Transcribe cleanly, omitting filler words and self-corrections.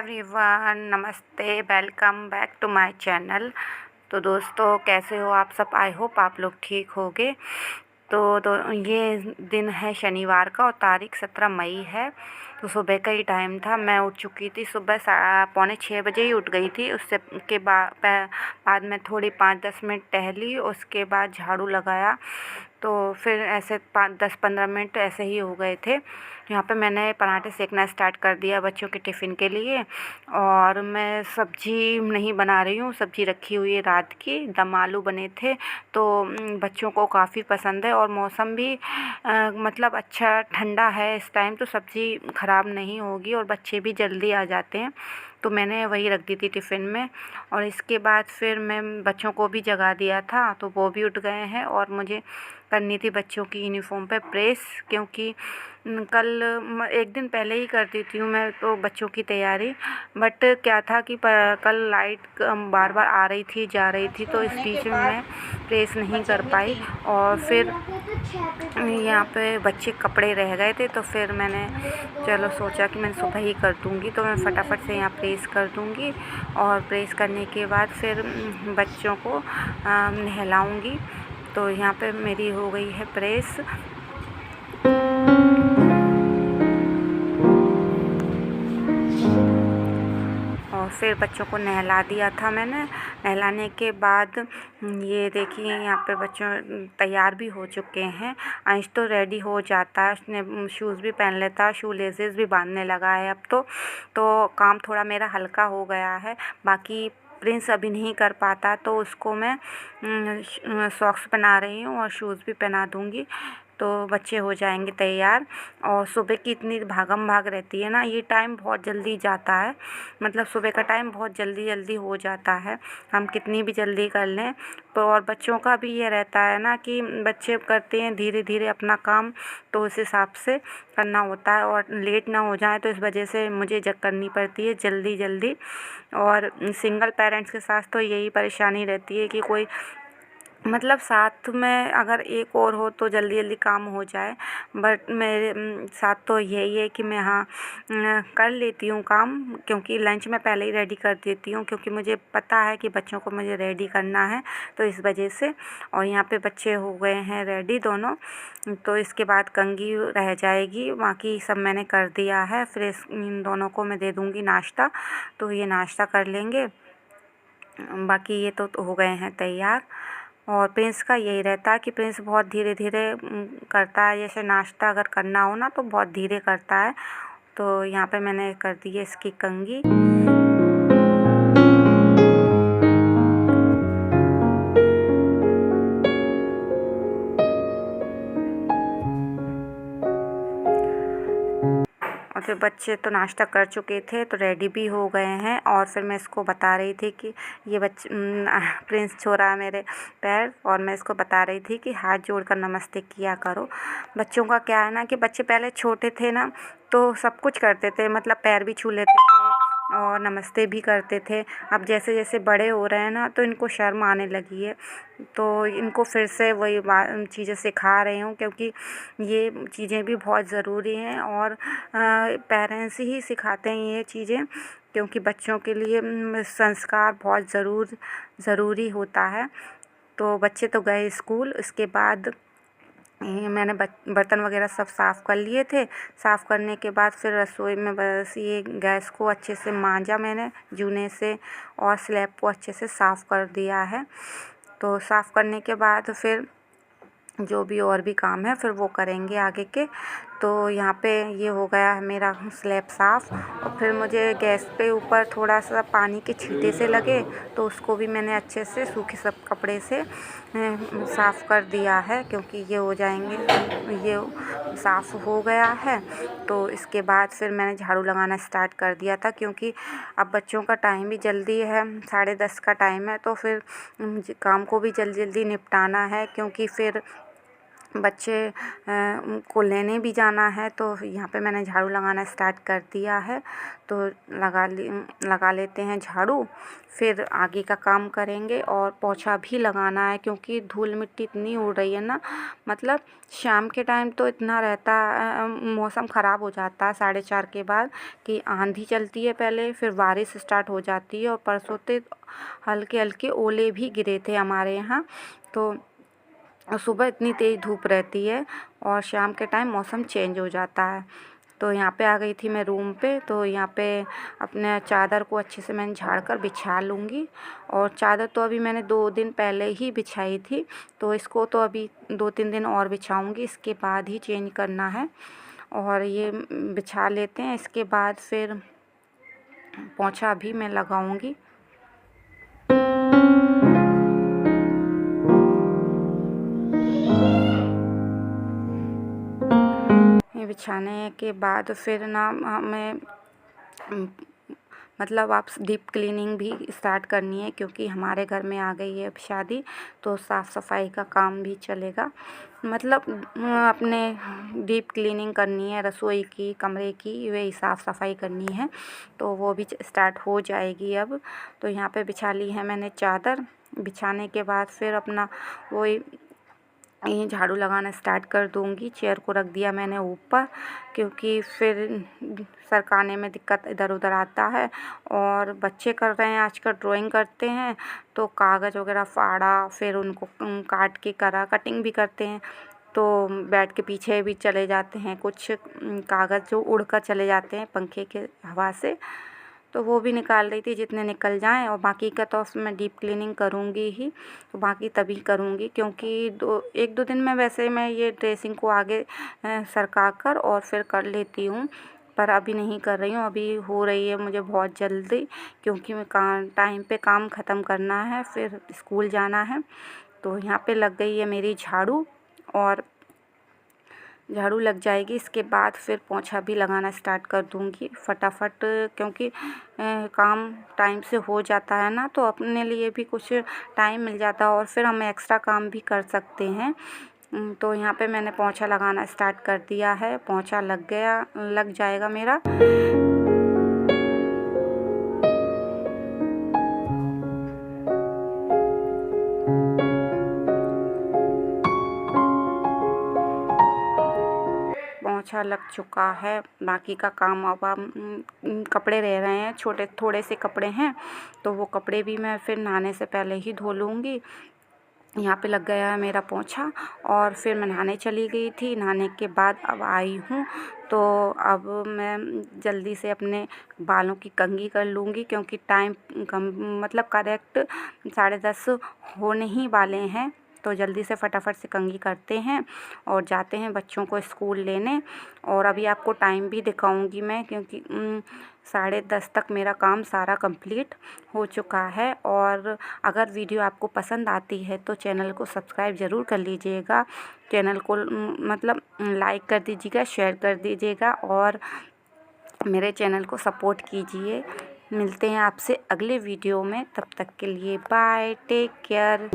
Everyone, नमस्ते। Welcome back to my channel. तो दोस्तों, कैसे हो आप सब? आई होप आप लोग ठीक होगे। तो ये दिन है शनिवार का और तारीख 17 मई है। तो सुबह का ही टाइम था। मैं उठ चुकी थी, सुबह 5:45 बजे ही उठ गई थी। उससे के बाद मैं थोड़ी 5-10 मिनट टहली, उसके बाद झाड़ू लगाया। तो फिर ऐसे 5-10-15 मिनट ऐसे ही हो गए थे। यहाँ पे मैंने पराठे सेकना स्टार्ट कर दिया बच्चों के टिफ़िन के लिए। और मैं सब्ज़ी नहीं बना रही हूँ, सब्ज़ी रखी हुई है रात की। दम आलू बने थे, तो बच्चों को काफ़ी पसंद है। और मौसम भी मतलब अच्छा ठंडा है इस टाइम, तो सब्ज़ी ख़राब नहीं होगी और बच्चे भी जल्दी आ जाते हैं। तो मैंने वही रख दी थी टिफ़िन में। और इसके बाद फिर मैं बच्चों को भी जगा दिया था, तो वो भी उठ गए हैं। और मुझे करनी थी बच्चों की यूनिफ़ॉर्म पे प्रेस, क्योंकि कल एक दिन पहले ही कर देती हूँ मैं तो बच्चों की तैयारी। बट क्या था कि कल लाइट बार बार आ रही थी जा रही थी, तो इस बीच में मैं प्रेस नहीं कर पाई। और फिर यहाँ पे बच्चे कपड़े रह गए थे, तो फिर मैंने चलो सोचा कि मैं सुबह ही कर दूँगी। तो मैं फटाफट से यहाँ प्रेस कर दूँगी। और प्रेस करने के बाद फिर बच्चों को नहलाऊँगी। तो यहाँ पे मेरी हो गई है प्रेस। और फिर बच्चों को नहला दिया था मैंने। नहलाने के बाद ये देखिए, यहाँ पे बच्चों तैयार भी हो चुके हैं। अंश तो रेडी हो जाता है, उसने शूज़ भी पहन लेता है, शू लेसेस भी बांधने लगा है अब तो काम थोड़ा मेरा हल्का हो गया है। बाकी प्रिंस अभी नहीं कर पाता, तो उसको मैं सॉक्स पहना रही हूँ और शूज़ भी पहना दूँगी, तो बच्चे हो जाएंगे तैयार। और सुबह की इतनी भागम भाग रहती है ना, ये टाइम बहुत जल्दी जाता है। मतलब सुबह का टाइम बहुत जल्दी जल्दी हो जाता है, हम कितनी भी जल्दी कर लें। तो और बच्चों का भी ये रहता है ना कि बच्चे करते हैं धीरे धीरे अपना काम, तो उस हिसाब से करना होता है। और लेट ना हो जाए, तो इस वजह से मुझे करनी पड़ती है जल्दी जल्दी। और सिंगल पेरेंट्स के साथ तो यही परेशानी रहती है कि कोई मतलब साथ में अगर एक और हो तो जल्दी जल्दी काम हो जाए। बट मेरे साथ तो यही है कि मैं हाँ कर लेती हूँ काम, क्योंकि लंच मैं पहले ही रेडी कर देती हूँ, क्योंकि मुझे पता है कि बच्चों को मुझे रेडी करना है, तो इस वजह से। और यहाँ पे बच्चे हो गए हैं रेडी दोनों। तो इसके बाद कंघी रह जाएगी, बाकी सब मैंने कर दिया है। फिर इन दोनों को मैं दे दूँगी नाश्ता, तो ये नाश्ता कर लेंगे। बाकी ये तो हो गए हैं तैयार। और प्रिंस का यही रहता है कि प्रिंस बहुत धीरे धीरे करता है। जैसे नाश्ता अगर करना हो ना, तो बहुत धीरे करता है। तो यहाँ पे मैंने कर दी है इसकी कंघी। और फिर बच्चे तो नाश्ता कर चुके थे, तो रेडी भी हो गए हैं। और फिर मैं इसको बता रही थी कि ये प्रिंस छू रहा है मेरे पैर, और मैं इसको बता रही थी कि हाथ जोड़कर नमस्ते किया करो। बच्चों का क्या है ना कि बच्चे पहले छोटे थे ना, तो सब कुछ करते थे, मतलब पैर भी छू लेते थे और नमस्ते भी करते थे। अब जैसे जैसे बड़े हो रहे हैं ना, तो इनको शर्म आने लगी है। तो इनको फिर से वही चीज़ें सिखा रही हूँ, क्योंकि ये चीज़ें भी बहुत ज़रूरी हैं। और पेरेंट्स ही सिखाते हैं ये चीज़ें, क्योंकि बच्चों के लिए संस्कार बहुत ज़रूरी होता है। तो बच्चे तो गए स्कूल। इसके बाद ये मैंने बर्तन वगैरह सब साफ़ कर लिए थे। साफ़ करने के बाद फिर रसोई में बस ये गैस को अच्छे से मांजा मैंने जूने से, और स्लैब को अच्छे से साफ़ कर दिया है। तो साफ़ करने के बाद फिर जो भी और भी काम है फिर वो करेंगे आगे के। तो यहाँ पे ये हो गया है मेरा स्लैब साफ़। और फिर मुझे गैस पे ऊपर थोड़ा सा पानी के छींटे से लगे, तो उसको भी मैंने अच्छे से सूखे सब कपड़े से साफ़ कर दिया है, क्योंकि ये हो जाएंगे। ये साफ़ हो गया है, तो इसके बाद फिर मैंने झाड़ू लगाना स्टार्ट कर दिया था, क्योंकि अब बच्चों का टाइम भी जल्दी है, 10:30 का टाइम है। तो फिर काम को भी जल्दी जल्दी निपटाना है, क्योंकि फिर बच्चे को लेने भी जाना है, तो यहाँ पे मैंने झाड़ू लगाना स्टार्ट कर दिया है। तो लगा लेते हैं झाड़ू, फिर आगे का काम करेंगे। और पोछा भी लगाना है क्योंकि धूल मिट्टी इतनी उड़ रही है ना, मतलब शाम के टाइम तो इतना रहता मौसम ख़राब हो जाता है 4:30 के बाद कि आंधी चलती है पहले, फिर बारिश स्टार्ट हो जाती है। और परसों तो हल्के हल्के ओले भी गिरे थे हमारे यहाँ। तो सुबह इतनी तेज़ धूप रहती है और शाम के टाइम मौसम चेंज हो जाता है। तो यहाँ पे आ गई थी मैं रूम पे। तो यहाँ पे अपने चादर को अच्छे से मैंने झाड़ कर बिछा लूँगी। और चादर तो अभी मैंने 2 दिन पहले ही बिछाई थी, तो इसको तो अभी 2-3 दिन और बिछाऊँगी, इसके बाद ही चेंज करना है। और ये बिछा लेते हैं, इसके बाद फिर पोंछा भी मैं लगाऊँगी। ये बिछाने के बाद फिर ना हमें मतलब आप डीप क्लीनिंग भी स्टार्ट करनी है क्योंकि हमारे घर में आ गई है अब शादी, तो साफ़ सफाई का काम भी चलेगा। मतलब अपने डीप क्लीनिंग करनी है, रसोई की, कमरे की, वही साफ़ सफाई करनी है, तो वो भी स्टार्ट हो जाएगी अब। तो यहाँ पे बिछा ली है मैंने चादर। बिछाने के बाद फिर अपना वही यहीं झाड़ू लगाना स्टार्ट कर दूँगी। चेयर को रख दिया मैंने ऊपर क्योंकि फिर सरकाने में दिक्कत इधर उधर आता है। और बच्चे कर रहे हैं आजकल, ड्राइंग करते हैं तो कागज़ वगैरह फाड़ा, फिर उनको काट के करा, कटिंग भी करते हैं तो बेड के पीछे भी चले जाते हैं कुछ कागज़ जो उड़ कर चले जाते हैं पंखे के हवा से, तो वो भी निकाल रही थी जितने निकल जाएं। और बाकी का तो मैं डीप क्लीनिंग करूँगी ही, तो बाकी तभी करूँगी क्योंकि 1-2 दिन में वैसे मैं ये ड्रेसिंग को आगे सरका कर और फिर कर लेती हूँ, पर अभी नहीं कर रही हूँ। अभी हो रही है मुझे बहुत जल्दी क्योंकि मैं टाइम पे काम ख़त्म करना है, फिर स्कूल जाना है। तो यहाँ पे लग गई है मेरी झाड़ू, और झाड़ू लग जाएगी इसके बाद फिर पोंछा भी लगाना स्टार्ट कर दूँगी फटाफट क्योंकि काम टाइम से हो जाता है ना, तो अपने लिए भी कुछ टाइम मिल जाता है और फिर हम एक्स्ट्रा काम भी कर सकते हैं। तो यहाँ पे मैंने पोंछा लगाना स्टार्ट कर दिया है, पोंछा लग जाएगा मेरा। पोंछा लग चुका है, बाकी का काम अब कपड़े रह रहे हैं, छोटे थोड़े से कपड़े हैं, तो वो कपड़े भी मैं फिर नहाने से पहले ही धो लूँगी। यहाँ पे लग गया है मेरा पोंछा और फिर मैं नहाने चली गई थी। नहाने के बाद अब आई हूँ, तो अब मैं जल्दी से अपने बालों की कंघी कर लूँगी क्योंकि टाइम कम मतलब करेक्ट 10:30 होने ही वाले हैं। तो जल्दी से फटाफट से कंघी करते हैं और जाते हैं बच्चों को स्कूल लेने। और अभी आपको टाइम भी दिखाऊंगी मैं क्योंकि 10:30 तक मेरा काम सारा कंप्लीट हो चुका है। और अगर वीडियो आपको पसंद आती है तो चैनल को सब्सक्राइब ज़रूर कर लीजिएगा, चैनल को मतलब लाइक कर दीजिएगा, शेयर कर दीजिएगा और मेरे चैनल को सपोर्ट कीजिए। मिलते हैं आपसे अगले वीडियो में, तब तक के लिए बाय, टेक केयर।